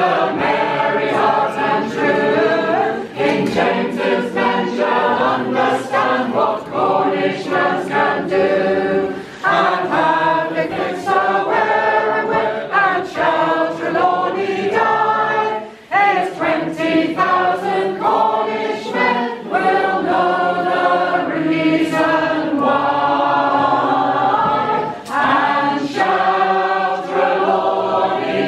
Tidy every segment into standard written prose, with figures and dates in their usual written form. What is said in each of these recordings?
the merry heart and true. King James's men shall understand what Cornishmen can do, and have the cliffs aware and where, and shall Trelawney die. His 20,000 Cornishmen will know the reason why, and shall Trelawney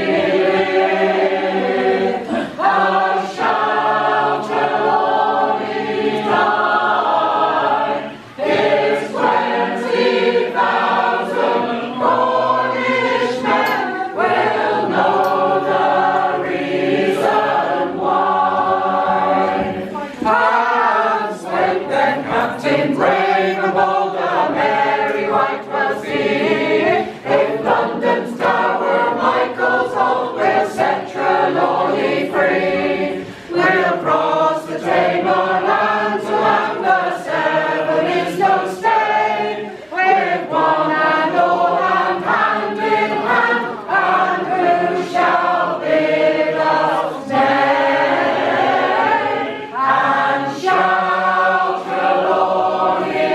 live, or shall Trelawney die. His 20,000 Cornishmen will know the reason why. And when then Captain brave and bold, the merry wight will see, in London's tower Michael's hold will set Trelawney free. We'll cross the Tamar land to land, the Severn is no stay, with one and all and hand in hand, and who shall bid us nay? And shall Trelawney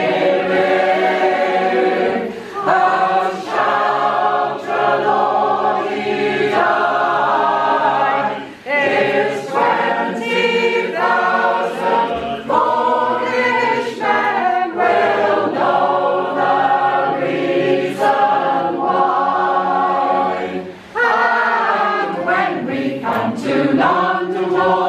live, or shall Trelawney die? His 20,000 Cornishmen will know the reason why. And when we come to London Wall,